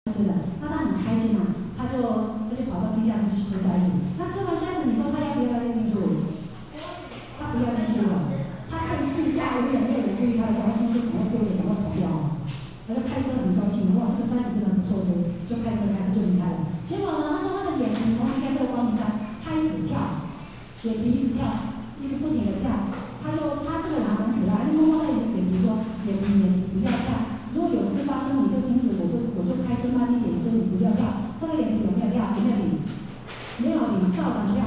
吃的，那他很开心嘛，他就跑到地下室去吃斋食。那吃完斋食，你说他要不要再进去？他不要进去了，他趁四下无人没有人注意他的时候，他进去赶快丢着，赶快跑掉。他就开车很高兴，哇，这个斋食真的不错吃，就开车就离开了。结果呢，他说他的眼皮从离开这个光明山开始跳，眼皮一直跳，一直不停的跳。他说他这个人很可爱，就摸摸他的眼皮说眼皮不要跳。如果有事发生，你就停止，我就开车慢一点，所以你不要跳。这个眼皮有没有跳？有没有理？没有理，照常跳。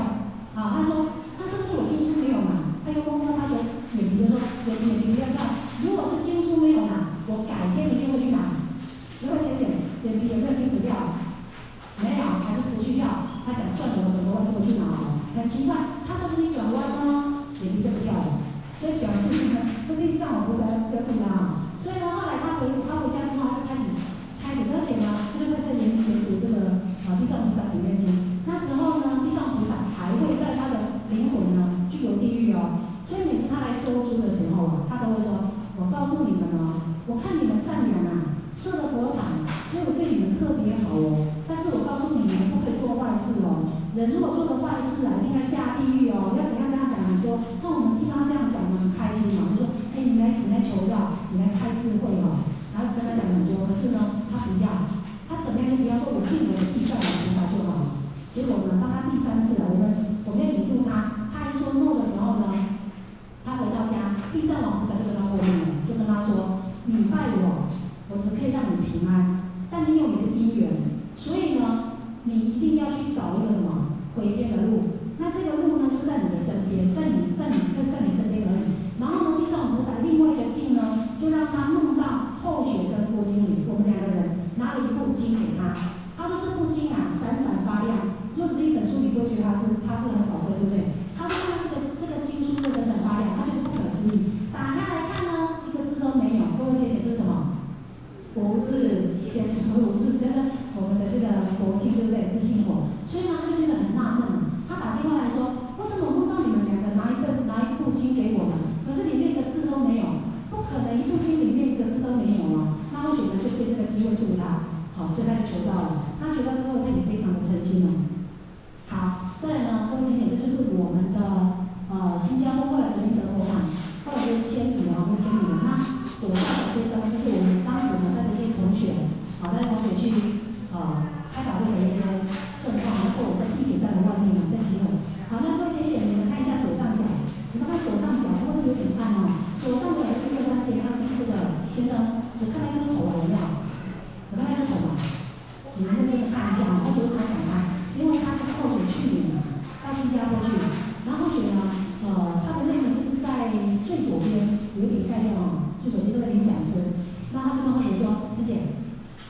啊，他说那是不是我经书没有拿？他又摸摸他的眼皮，就说眼皮不要跳。如果是经书没有拿，我改天一定会去拿。如果浅浅眼皮有没有停止跳？没有，还是持续跳。他想算了，我怎么会这么去拿？很奇怪，他这里一转弯呢，眼皮就不跳了。所以表示呢，这地藏王菩萨要跟他。所以呢，后来他回家之后，他就开始，而且呢，他就开始研读这个地藏菩萨普愿经。那时候呢，地藏菩萨还会带他的灵魂呢去游地狱哦。所以每次他来收租的时候啊，他都会说：“我告诉你们哦，我看你们善良啊，设了佛堂，所以我对你们特别好哦。但是我告诉你们，不可以做坏事哦。人如果做了坏事啊，一定要下地狱哦，要怎样讲很多。那我们听他这样讲，我们很开心嘛，就说：哎，你来求道，你来开智慧哦。然后跟他讲很多，可是呢，他不要，他怎么样就不要说我信我的地藏王菩萨就好了。结果呢，当他第三次了，我们要引渡他，他还说 no 的时候呢，他回到家，地藏王菩萨就跟他后面了，就跟他说：你拜我，我只可以让你平安，但你有你的因缘，所以呢，你一定要去找一个什么回天的路。那这个路呢，就在你的身边，在你身边而已。然后呢，地藏王菩萨另外一个境呢，就让他梦到后学跟郭经理，我们两个人拿了一部经给他。他说这部经啊，闪闪发亮。若只是一本书，你不会觉得它是很宝贵，对不对？他说他这个经书就闪闪发亮，他觉得不可思议。打开来看呢，一个字都没有。各位姐姐，这是什么？佛字，也是佛字，但是我们的这个佛性，对不对？自信佛。所以呢，他就觉得很纳闷啊。他打电话来说，为什么梦到你们两个拿一部经给我们，可是里面一个字都没有？不可能，一部经里面一个字都没有啊。那或许呢，就借这个机会度他。好，所以他就求到了。那求到之后，他也非常的诚心了。好，再来呢，各位姐姐，这就是我们的新加坡后来的灵德佛堂，后来就迁移了，迁移了。那左上角这张就是我们当时呢带着一些同学，带着同学去开法会的一些盛况，那时候我在地铁站的外面嘛，在集合。好，那各位姐姐，你们看一下左上角，你们看左上角，不过这有点暗哦。左上角的1、2、3、4，看第4个先生，只看到一个头了，有没有？有看到一个头吗？你们认真的看一下啊，或许我常讲他。因为他是候选去年到新加坡去，然后候选呢，他的内容就是在最左边有一点概念哦，最左边这个领讲师，那他就跟候选说，师姐，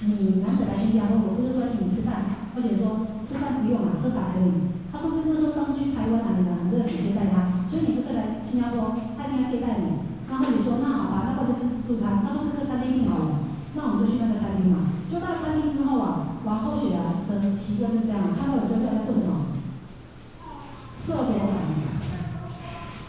你难得来新加坡，我就是说请你吃饭，而且说吃饭不用了，喝茶可以。他说哥哥说上次去台湾你们很热情接待他，所以你这次来新加坡，他一定要接待你。然后你说那好吧，那会不会是自助餐？他说哥哥餐厅订好了，那我们就去那个餐厅嘛。就到餐厅之后啊，往后学的习惯是这样，看到我就叫他做什么？设佛堂，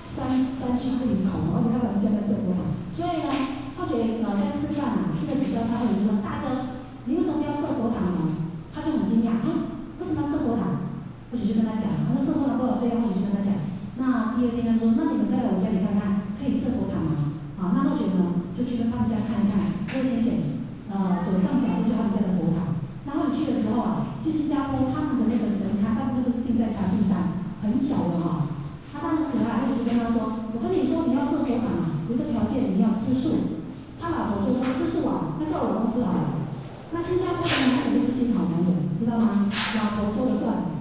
三区不离口，而且他本身就在设佛堂。所以呢，后学在吃饭啊，吃了几道菜，或者就说大哥，你为什么不要设佛堂呢？他就很惊讶啊，为什么要设佛堂？或许就跟他讲，他说设佛堂多少费用？或许就跟他讲。那第二天他说，那你们可以来我家里看看，可以设佛堂吗？啊，那后学呢就去跟他们家看一看，各位浅浅。左上角这就是他们家的佛堂。然后你去的时候啊，去新加坡他们的那个神龛大部分都是钉在墙壁上，很小的哈。他当然可爱，他就跟他说：“我跟你说，你要设佛堂啊，有一个条件，你要吃素。”他老婆就说：“吃素啊，那叫我老公吃好了。”那新加坡的男人就是心好男人，知道吗？老婆说了算。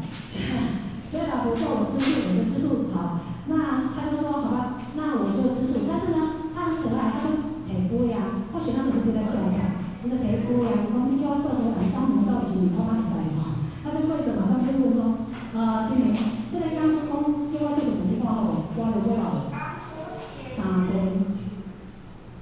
所以老婆叫我吃素，我就吃素好。那他就说：“好吧，那我就吃素。”但是呢，他很可爱，他就很贵呀。或许那时候是对他笑的。你的皮肤呀，你讲你叫我设佛堂，当门道是你看歹使吼，他就跪着马上就问说，师妹，这个讲师讲叫我设佛堂，你看好无？我就过了3分，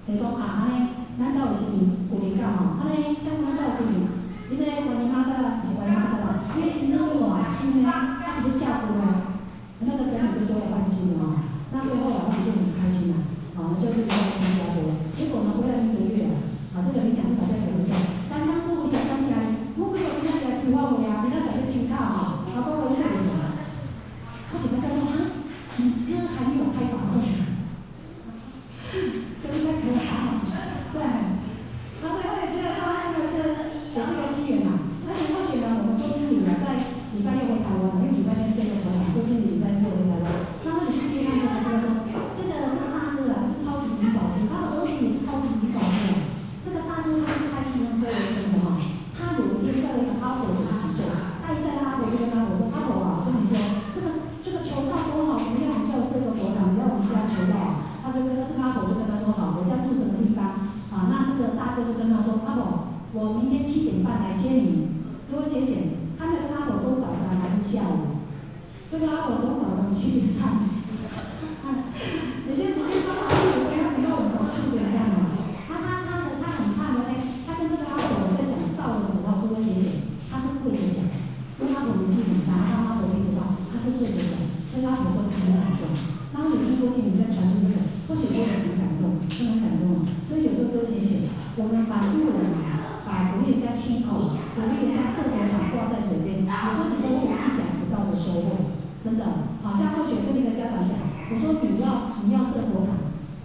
就讲安尼，咱兜是有灵感吼，安尼像咱兜是你个观音妈祖啦，不是观音妈祖啦，你个心中有换新的，还是要嫁夫的？那个神明就说要换新的哦，那所以后来他们就很开心啦，就离开新加坡，结果呢回来1个月啊。这个理想是摆在表面上，但当初我想当起来，我明天7点半来接你。各位姐姐，他没有跟阿婆说早上还是下午，这个阿婆说早上7点半。你先装好一点，不要晚上7点半嘛。他很怕的他跟这个阿婆在讲道的时候，各位姐姐，他是跪着讲，因为阿婆年纪很大，他阿婆听不到，他是跪着讲，所以阿婆说他很感动。那我有听过经理在传述这个，或许觉得很感动，真的很感动。所以有时候各位姐姐，我们把路人把鼓励人家亲口，鼓励人家圣佛法挂在嘴边，有时候你都会有意想不到的收获，真的。好像或许跟那个家长讲，我说你要圣佛法，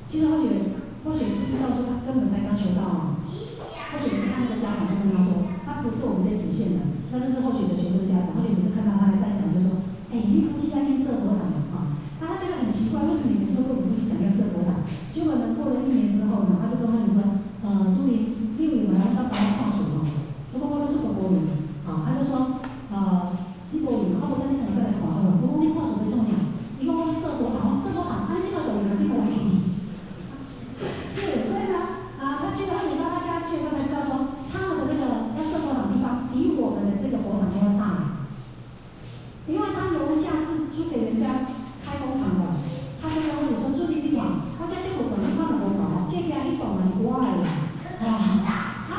其实或许不知道说他根本才刚求道嘛，或许是他那个家长就跟他说，他不是我们这组线的，但是或许的学生家长，或许每次看到他还在想，就说，你夫妻在念圣佛法啊，那他觉得很奇怪，为什么你每次都跟我夫妻讲要圣佛法？结果呢，过了1年之后呢，他就跟他们说，朱莉，你有没有要帮我放水哦？我讲我都出国过年，他就说，你无用，我跟你两个再来看好了。我讲你看水要创啥？伊讲我去圣佛堂，圣佛堂，这个道理这个来去。是，所以呢，他去了，你到他家去的时候才知道说，他们的那个要圣佛堂的地方比我们的这个佛堂还要大，因为他楼下是租给人家开工厂的。他就跟我说，朱莉你看，我这些活动你看都无搞，隔壁迄栋嘛是我的啦，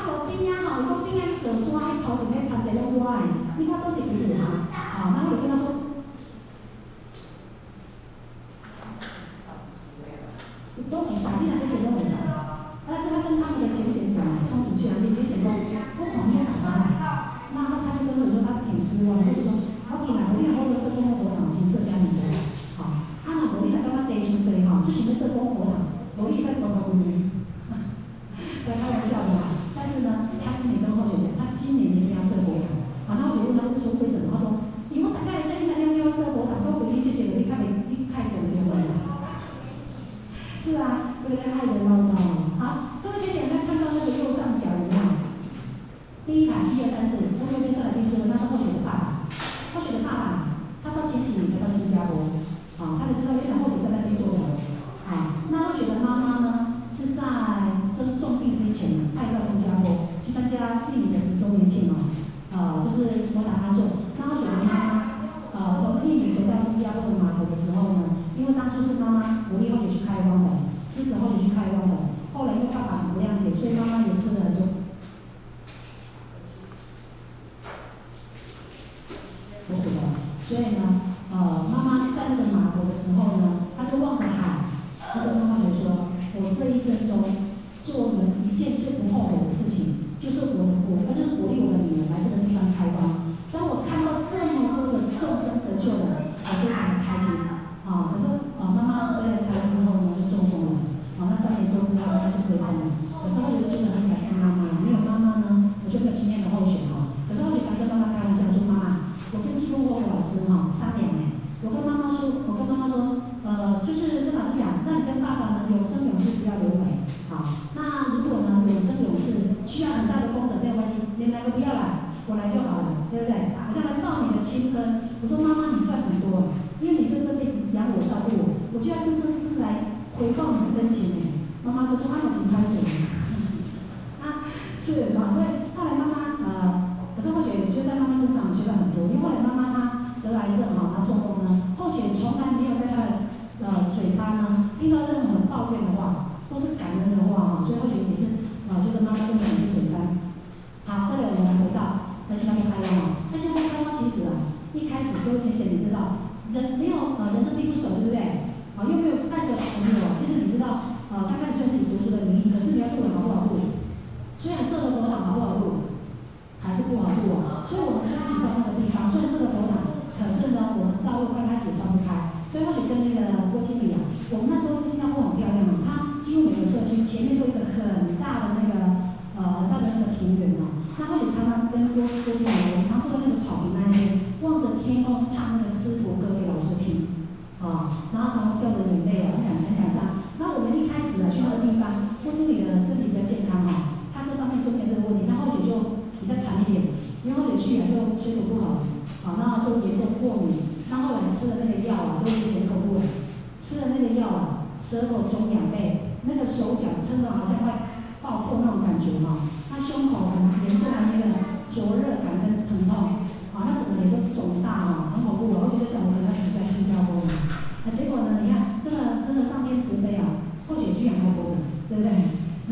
无边仔吼，伊讲边仔去坐山，迄头前迄田拢我的，你看倒一间有哈？然后我就跟他说。都会使，你那个谁都会使。但是他跟他们的前贤讲，他主持人那些贤讲，我旁边打他来，然后他就跟我说他挺失望，他就说，我今日我那个社工佛堂是社家里的，那无你若感觉地伤济就想要社工佛堂，无你再多多年，在开玩笑的嘛。但是呢，他今年跟后学讲，他今年一定要社佛堂。然后我就问他说为什么？他说，因为大家来这里要叫社佛堂，所以我一谢谢你，你看懂没有？是啊，这个叫爱的唠叨。好，各位谢谢，大家看到那个右上角有没有？第一排1、2、3、4，从右边上来第4位，那是后雪的爸爸。后雪的爸爸，他到前几年才到新加坡，他才知道原来后雪在那边做什么。那后雪的妈妈呢，是在生重病之前派到新加坡去参加印尼的10周年庆就是佛塔阿座。那后雪的妈妈，从印尼回到新加坡的码头的时候呢，因为当初是妈妈鼓励后雪去开荒的，支持后雪去开荒的。后来因为爸爸很不谅解，所以妈妈也吃了很多。所以呢，妈妈在那个码头的时候呢，她就望着海，她就跟后雪说：“我这一生中做了一件最不后悔的事情，就是就是鼓励我的女儿来这个地方开荒。当我看到这么多的众生得救了，我非常的开心。可是妈妈回来台湾之后呢，就中风了。那3年多之后，她就回来了。可是后雪就觉得很感恩妈妈，没有妈妈呢，我就没有今天的后雪可是后雪常跟妈妈开玩笑说：妈妈，我跟季风火老师商量我跟妈妈说，就是跟老师讲，那你跟爸爸呢永生永世不要留美。那如果呢永生永世需要很大的功德没有关系，连来都不要来，我来就好了，对不对？我将来报你的亲分。我说妈妈你赚很多，因为你这辈子养我照顾我就要生生世世来回报你的恩情妈妈说妈妈请拍手。是所以后来妈妈可是后雪就在妈妈身上学了很多，因为后来妈妈她得癌症她中风呢，后雪从来没有在她的嘴巴呢听到任何抱怨的话，都是感恩的话所以后雪也是觉得妈妈真的很不简单。好，这里我们回到在新加坡开荒在新加坡开荒其实一开始各位姐姐你知道，人没有人生地不熟，对不对？又没有带着朋友其实你知道刚开始虽然是以读书的名义，可是你要渡人好不好渡？虽然设了佛堂好不好渡？还是不好渡所以我们申请到那个地方，虽然设了佛堂，可是呢，我们道路刚开始也放不开，所以或许跟那个郭经理我们那时候新加坡很漂亮它几乎每个社区前面都有一个很大的那个平原那或许常常跟郭经理我们常坐在那个草坪那边，望着天空唱那个师徒歌给老师听，然后常常掉着眼泪很感伤。那我们一开始去那个地方，郭经理的身体比较健康他这方面就没有这个问题，那或许就比较惨一点，因为后来去就水土不好，然后就严重过敏，那后来吃了那个药都之前恐怖了，吃了那个药舌头肿2倍，那个手脚撑得好像快爆破那种感觉那胸口很严重的那个灼热感跟疼痛，啊，那整个脸都肿大哦，很恐怖。我觉得想我可能死在新加坡了。结果呢，你看，真的上天慈悲啊，或许居然还活着，对不对？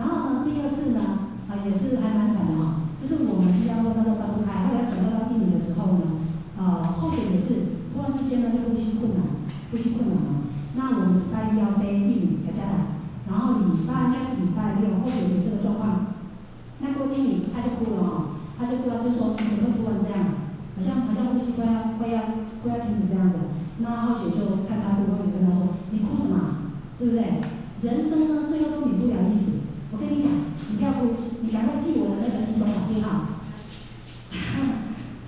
然后呢，第二次呢，也是还蛮惨的哈，就是我们新加坡那时候搬不开，后来转到印尼的时候呢，后雪也是突然之间呢就呼吸困难了。那我们礼拜一要飞印尼雅加达，然后应该是礼拜六，后雪有这个状况，那郭经理他就哭了哈，他就说你怎么会突然这样？好像呼吸快要停止这样子。那后雪就看他哭，后雪跟他说：“你哭什么？对不对？人生呢，最后都免不了一死。我跟你讲，你不要哭，你赶快记我的那个提款卡编号。”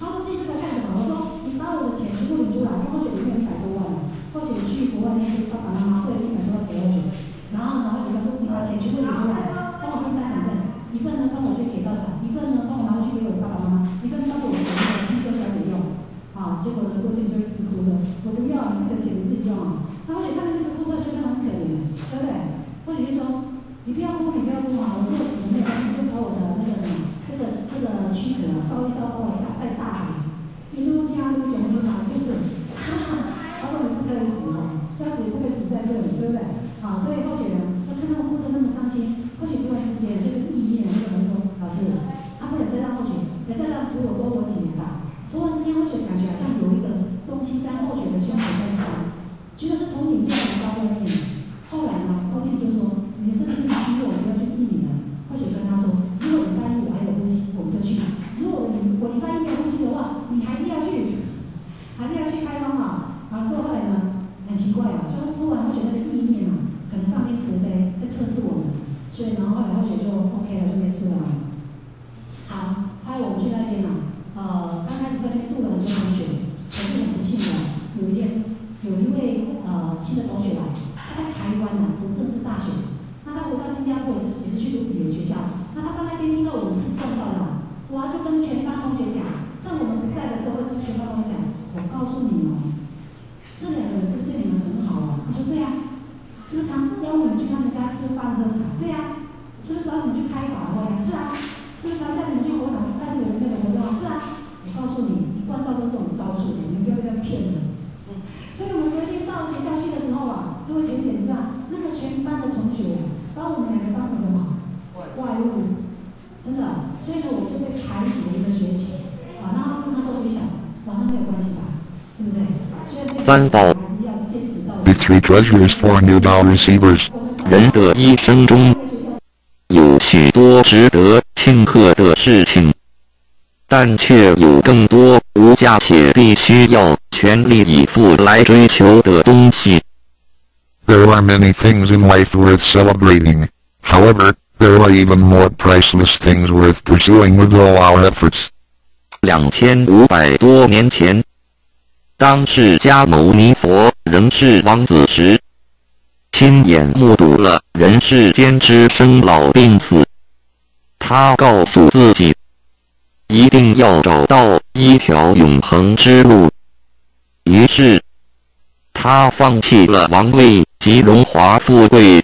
他说记这个干什么？我说你把我的钱全部领出来，因为后雪里面有100多万，后雪去国外念书，爸爸妈妈汇了100多万给后雪，然后后雪他说你把钱全部领出来，帮我分3等份，一份呢帮我去给到场，一份呢帮我拿回去给我的爸爸妈妈，一份帮我给那个清修小姐用。结果呢，郭靖就一直哭着，我不要，你这个钱你自己用啊。那或许他们一直哭着，觉得很可怜，对不对？或许就说，你不要哭啊，我这个死没有关系，你就把我的那个什么，这个躯壳烧一烧，帮我撒在大海。你都听都相信嘛，是不是？他说你不可以死哦，要死也不可以死在这里，对不对？所以或许呢，他看他们哭得那么伤心，或许突然之间这个意念就可能说，老师，不能再让或许，再让读我多活几年吧。突然之间，或许感觉好像有一个东西在后雪的胸口在烧，觉得是从里面来到外面。后来呢，郭靖就说：“你的身体虚弱，不要去印尼了。”或许跟他说：“如果礼拜一我还有呼吸，我们就去；如果我礼拜一没有呼吸的话，你还是要去开方啊。”所以后来呢，很奇怪啊，就突然或许那个意念啊，可能上天慈悲在测试我们，所以然后后来或许就 OK 了，就没事了。好，还有我们去那边啊。刚开始在那边度了很多同学，可是很不幸的，有一天有一位新的同学来，他在台湾读政治大学，那他回到新加坡也是去读语言学校，那他到那边听到我们是碰到的，哇，就跟全班同学讲，趁我们不在的时候跟全班同学讲，我告诉你哦，这2个人是对你们很好啊。我说对啊，时常邀你们去他们家吃饭喝茶，对啊，是不是找你们去开法会？是啊。是不是常叫你们去活动？但是我们没有活动。是啊，我告诉你，一贯道都是这种招数的，你们不要被他骗了。所以我们隔天到学校去的时候啊，各位浅浅知道，那个全班的同学把我们2个当成什么？外物，真的。所以呢，我就被排挤了一个学期。然后那时候我就想，那没有关系吧，对不对？所以还是要坚持到。Victory treasures for new doll receivers。人的一生中有许多值得庆贺的事情，但却有更多无价且必须要全力以赴来追求的东西。There are many things in life worth celebrating. However, there are even more priceless things worth pursuing with all our efforts. 2500多年前，当释迦牟尼佛仍是王子时，亲眼目睹了人世间之生老病死，他告诉自己，一定要找到一条永恒之路。于是，他放弃了王位及荣华富贵，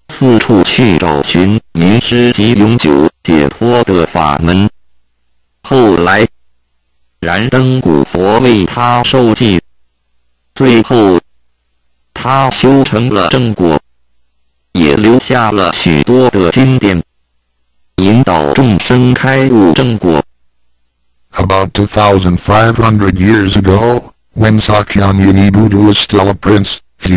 四处去找寻迷失及永久解脱的法门。后来，燃灯古佛为他授记，最后他修成了正果，也留下了许多的经典，引导众生开悟正果。About 2,500 years ago, when Sakyamuni Buddha was still a prince,